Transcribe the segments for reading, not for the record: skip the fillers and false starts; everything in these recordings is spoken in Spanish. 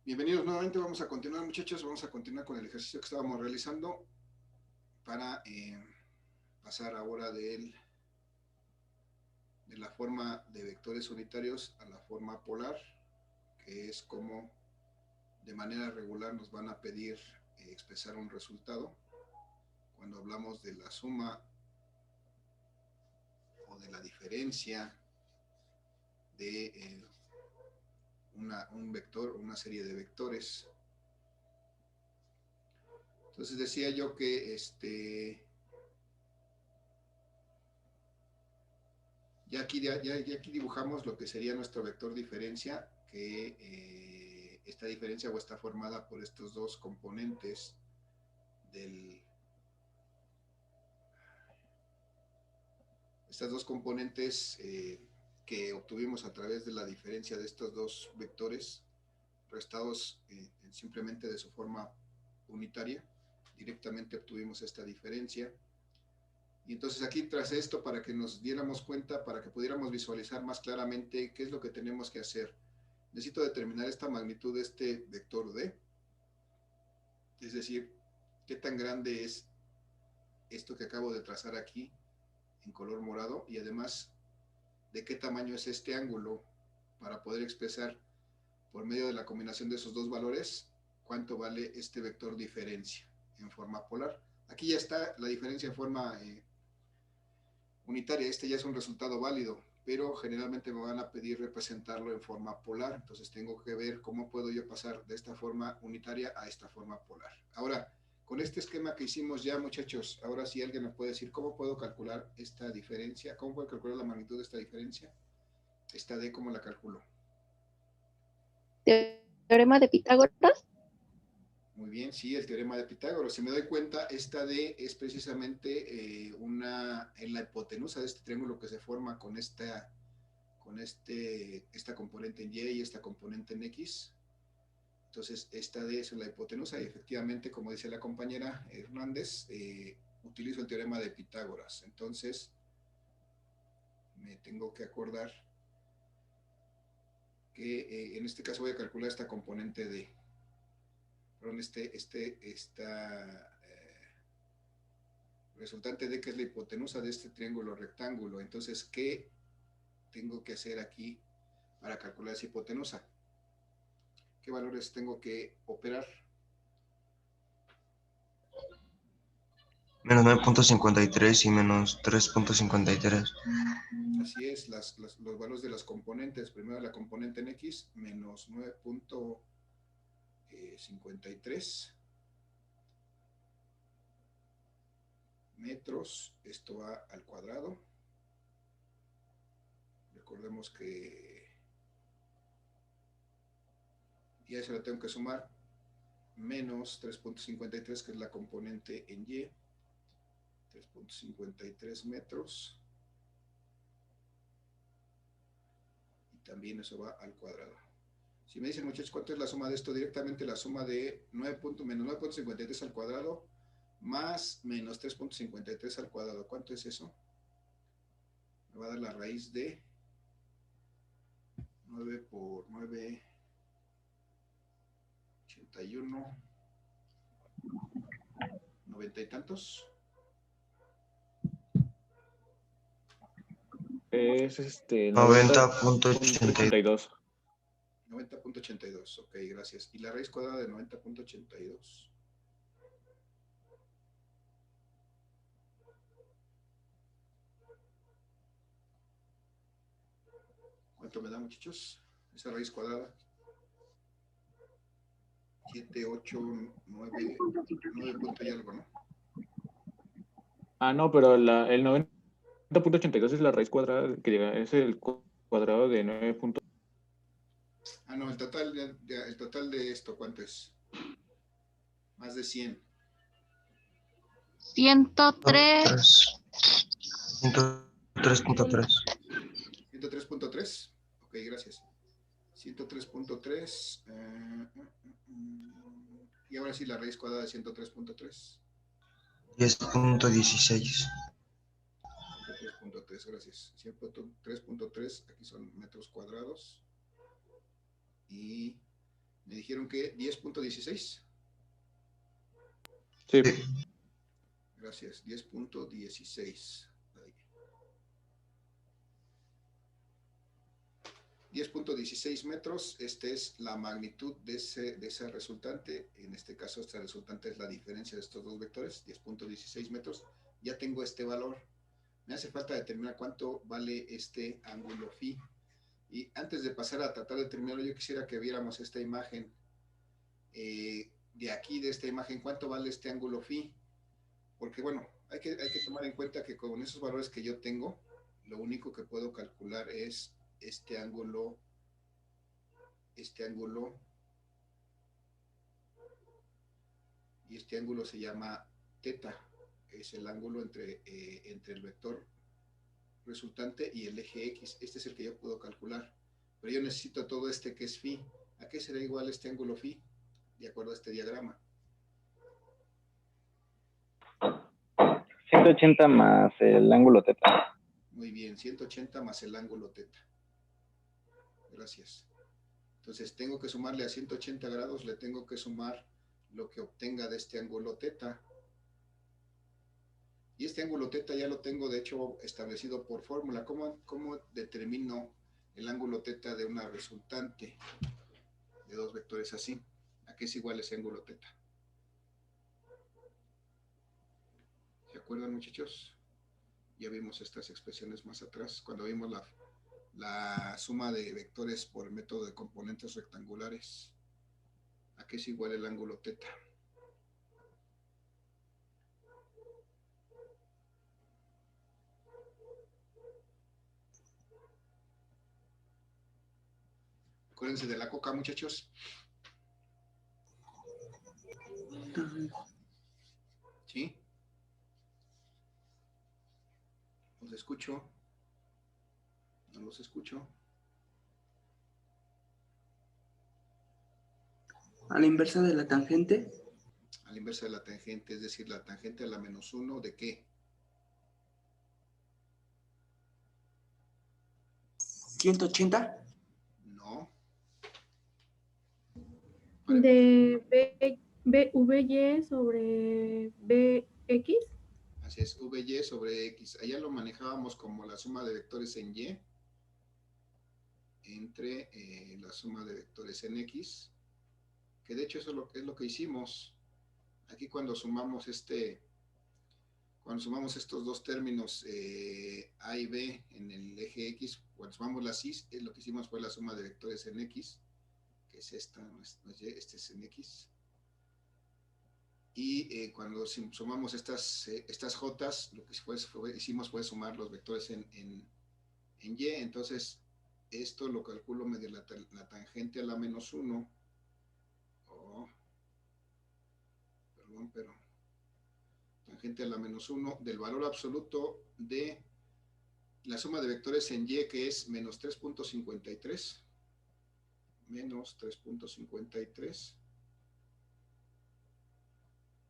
Bienvenidos nuevamente, vamos a continuar muchachos, vamos a continuar con el ejercicio que estábamos realizando para pasar ahora de la forma de vectores unitarios a la forma polar, que es como de manera regular nos van a pedir expresar un resultado cuando hablamos de la suma o de la diferencia de un vector o una serie de vectores. Entonces decía yo que ya aquí dibujamos lo que sería nuestro vector diferencia, que esta diferencia está formada por estos dos componentes del, estas dos componentes que obtuvimos a través de la diferencia de estos dos vectores restados simplemente de su forma unitaria. Directamente obtuvimos esta diferencia. Y entonces aquí tras esto, para que nos diéramos cuenta, para que pudiéramos visualizar más claramente qué es lo que tenemos que hacer, necesito determinar esta magnitud de este vector D, es decir, qué tan grande es esto que acabo de trazar aquí en color morado y además de qué tamaño es este ángulo para poder expresar por medio de la combinación de esos dos valores cuánto vale este vector diferencia en forma polar. Aquí ya está la diferencia en forma unitaria, este ya es un resultado válido, pero generalmente me van a pedir representarlo en forma polar, entonces tengo que ver cómo puedo yo pasar de esta forma unitaria a esta forma polar. Ahora, con este esquema que hicimos ya, muchachos, ahora sí alguien me puede decir cómo puedo calcular esta diferencia, cómo puedo calcular la magnitud de esta diferencia, esta D, ¿cómo la calculo? Teorema de Pitágoras. Muy bien, sí, el teorema de Pitágoras. Si me doy cuenta, esta D es precisamente en la hipotenusa de este triángulo que se forma con esta componente en Y y esta componente en X. Entonces, esta D es la hipotenusa y efectivamente, como dice la compañera Hernández, utilizo el teorema de Pitágoras. Entonces, me tengo que acordar que en este caso voy a calcular esta componente D. Perdón, esta resultante D, que es la hipotenusa de este triángulo rectángulo. Entonces, ¿qué tengo que hacer aquí para calcular esa hipotenusa? ¿Qué valores tengo que operar? Menos 9.53 y menos 3.53. Así es, los valores de las componentes. Primero la componente en X, menos 9.53 metros. Esto va al cuadrado. Recordemos que ya se lo tengo que sumar. Menos 3.53, que es la componente en Y. 3.53 metros. Y también eso va al cuadrado. Si me dicen, muchachos, ¿cuánto es la suma de esto? Directamente la suma de menos 9.53 al cuadrado más menos 3.53 al cuadrado. ¿Cuánto es eso? Me va a dar la raíz de 9 por 9, 81, 90 y tantos. Es 90.82. 90.82, ok, gracias. Y la raíz cuadrada de 90.82. ¿Cuánto me da, muchachos? Esa raíz cuadrada. 7, 8, 9, 9 punto y algo, ¿no? No, pero el 90.82 es la raíz cuadrada, que llega, es el cuadrado de 9. No, el total de esto, ¿cuánto es? Más de 100. 103. 103.3. 103.3. Ok, gracias. 103.3. Y ahora sí, la raíz cuadrada de 103.3. 10.16. 103.3, gracias. 103.3, aquí son metros cuadrados. Y Me dijeron que 10.16. Sí. Gracias, 10.16. 10.16 metros, esta es la magnitud de esa resultante. En este caso, esta resultante es la diferencia de estos dos vectores, 10.16 metros. Ya tengo este valor. Me hace falta determinar cuánto vale este ángulo phi. Y antes de pasar a tratar de determinarlo, yo quisiera que viéramos esta imagen. De aquí, de esta imagen, cuánto vale este ángulo phi. Porque, bueno, hay que tomar en cuenta que con esos valores que yo tengo, lo único que puedo calcular es este ángulo, y este ángulo se llama teta, es el ángulo entre el vector resultante y el eje X. Este es el que yo puedo calcular, pero yo necesito todo este que es phi. ¿A qué será igual este ángulo phi? De acuerdo a este diagrama. 180 más el ángulo teta. Muy bien, 180 más el ángulo teta. Gracias. Entonces tengo que sumarle a 180 grados, le tengo que sumar lo que obtenga de este ángulo teta. Y este ángulo teta ya lo tengo, de hecho, establecido por fórmula. ¿Cómo determino el ángulo teta de una resultante de dos vectores así? ¿A qué es igual ese ángulo teta? ¿Se acuerdan, muchachos? Ya vimos estas expresiones más atrás, cuando vimos la suma de vectores por el método de componentes rectangulares. ¿A qué es igual el ángulo teta? Acuérdense de la coca, muchachos. ¿Sí? ¿Los escucho? No los escucho. A la inversa de la tangente. A la inversa de la tangente, es decir, la tangente a la menos 1, ¿de qué? 180. No. De BVY sobre BX. Así es, VY sobre X. Allá lo manejábamos como la suma de vectores en Y entre la suma de vectores en X, que de hecho eso es lo que hicimos. Aquí cuando sumamos estos dos términos A y B en el eje X, cuando sumamos las Y, lo que hicimos fue la suma de vectores en X, que es esta, no es Y, este es en X. Y cuando sumamos estas J, lo que hicimos fue sumar los vectores en Y. Entonces, esto lo calculo mediante la tangente a la menos 1. Oh, perdón, pero tangente a la menos 1 del valor absoluto de la suma de vectores en Y, que es menos 3.53. Menos 3.53.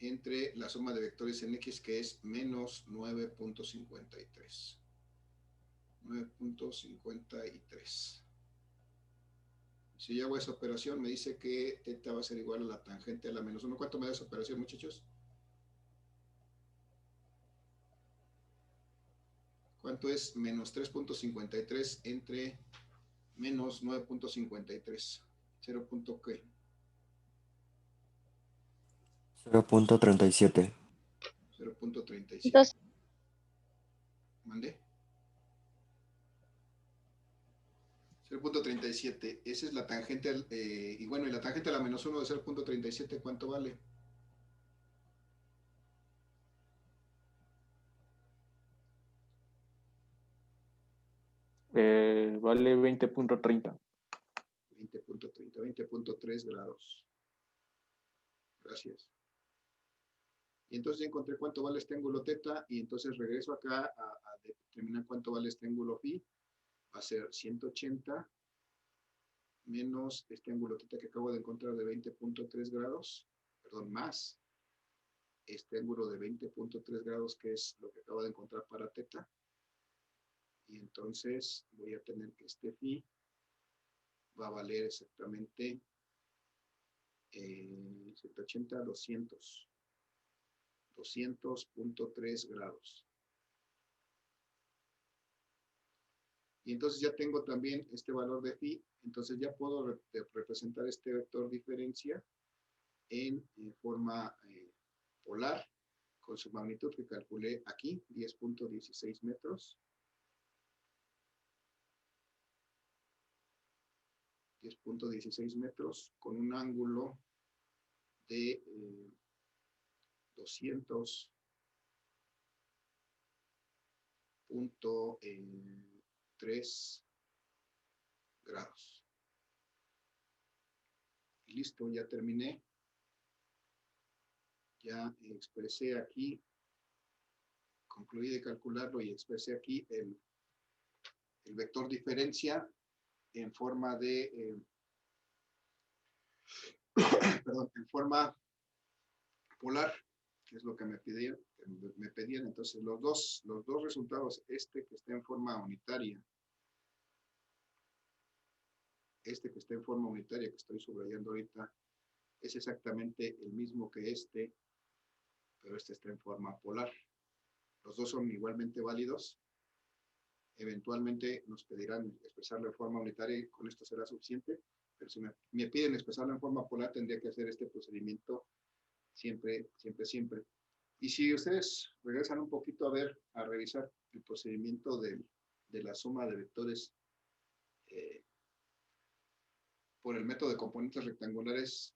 Entre la suma de vectores en X, que es menos 9.53. 9.53. Si yo hago esa operación, me dice que teta va a ser igual a la tangente a la menos 1. ¿Cuánto me da esa operación, muchachos? ¿Cuánto es menos 3.53 entre menos 9.53? 0. ¿Qué? 0.37. 0.37. Entonces, ¿Mandé? 0.37. Esa es la tangente, y bueno, y la tangente a la menos 1 de 0.37, ¿cuánto vale? Vale 20.30. 20.30, 20.3 grados. Gracias. Y entonces ya encontré cuánto vale este ángulo teta, y entonces regreso acá a determinar cuánto vale este ángulo phi. Va a ser 180 menos este ángulo teta que acabo de encontrar de 20.3 grados, perdón, más este ángulo de 20.3 grados, que es lo que acabo de encontrar para teta. Y entonces voy a tener que este phi va a valer exactamente 180, 200. 200.3 grados. Y entonces ya tengo también este valor de phi, entonces ya puedo representar este vector diferencia en forma polar, con su magnitud que calculé aquí, 10.16 metros. 10.16 metros con un ángulo de 200.3 grados. Y listo, ya terminé. Ya expresé aquí, concluí de calcularlo y expresé aquí el vector diferencia en forma de, perdón, en forma polar, que es lo que me pedían. Entonces los dos resultados, este que está en forma unitaria, este que está en forma unitaria que estoy subrayando ahorita, es exactamente el mismo que este, pero este está en forma polar. Los dos son igualmente válidos. Eventualmente nos pedirán expresarlo en forma unitaria y con esto será suficiente, pero si me piden expresarlo en forma polar, tendría que hacer este procedimiento siempre. Y si ustedes regresan un poquito a revisar el procedimiento de la suma de vectores por el método de componentes rectangulares,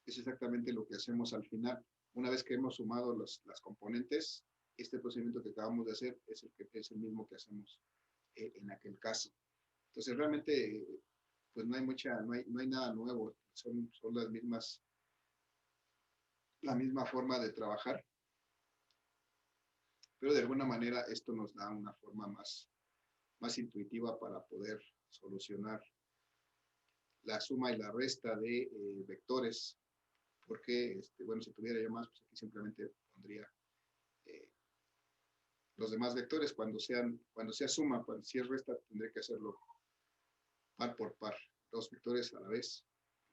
es exactamente lo que hacemos al final. Una vez que hemos sumado las componentes, este procedimiento que acabamos de hacer es el mismo que hacemos en aquel caso. Entonces realmente pues no hay nada nuevo, son las mismas, la misma forma de trabajar, pero de alguna manera esto nos da una forma más intuitiva para poder solucionar la suma y la resta de vectores, porque, bueno, si tuviera yo más, pues aquí simplemente pondría los demás vectores cuando sea suma, si es resta, tendré que hacerlo par por par, dos vectores a la vez,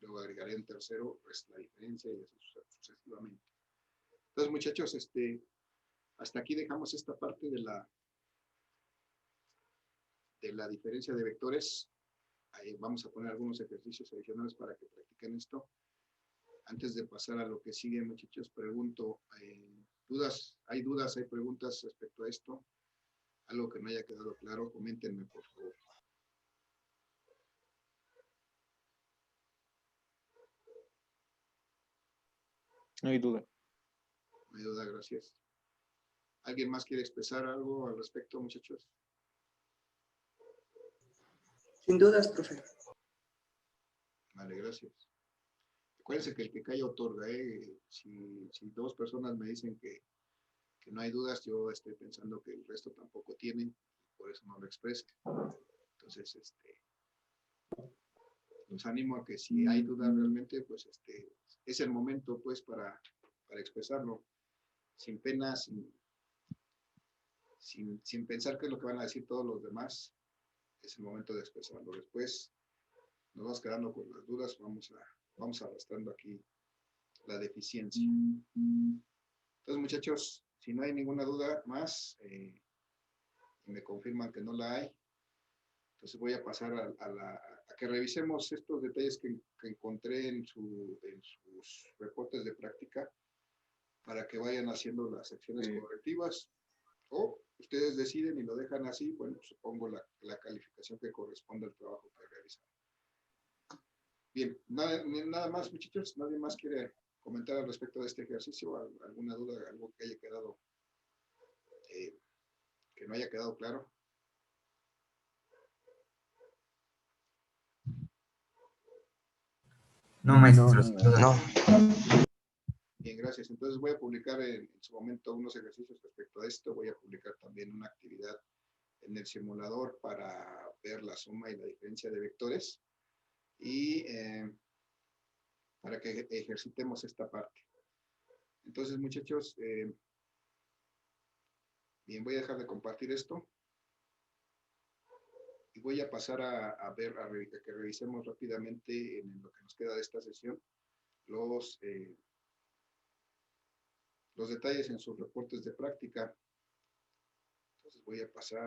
luego agregaré un tercero, resta la diferencia y así sucesivamente. Entonces, muchachos, hasta aquí dejamos esta parte de la diferencia de vectores. Ahí vamos a poner algunos ejercicios adicionales para que practiquen esto. Antes de pasar a lo que sigue, muchachos, pregunto, ¿dudas? ¿Hay dudas, hay preguntas respecto a esto? Algo que no haya quedado claro, coméntenme, por favor. No hay duda. No hay duda, gracias. ¿Alguien más quiere expresar algo al respecto, muchachos? Sin dudas, profe. Vale, gracias. Acuérdense que el que calla otorga, si dos personas me dicen que no hay dudas, yo estoy pensando que el resto tampoco tienen, por eso no lo expreso. Entonces, los animo a que si hay dudas realmente, pues es el momento pues para expresarlo, sin pena, sin pensar qué es lo que van a decir todos los demás. Es el momento de expresarlo. Después nos vamos quedando con las dudas, vamos arrastrando aquí la deficiencia. Entonces, muchachos, si no hay ninguna duda más y me confirman que no la hay, entonces voy a pasar a que revisemos estos detalles que encontré en sus reportes de práctica para que vayan haciendo las secciones correctivas, o ustedes deciden y lo dejan así, bueno, supongo la calificación que corresponde al trabajo que realizan. Bien, nada más, muchachos, ¿nadie más quiere comentar al respecto de este ejercicio? ¿Alguna duda, algo que haya quedado, que no haya quedado claro? No, maestro. No. Bien, gracias. Entonces voy a publicar en su momento unos ejercicios respecto a esto. Voy a publicar también una actividad en el simulador para ver la suma y la diferencia de vectores y para que ejercitemos esta parte. Entonces, muchachos, bien, voy a dejar de compartir esto y voy a pasar a que revisemos rápidamente en lo que nos queda de esta sesión los detalles en sus reportes de práctica. Entonces voy a pasar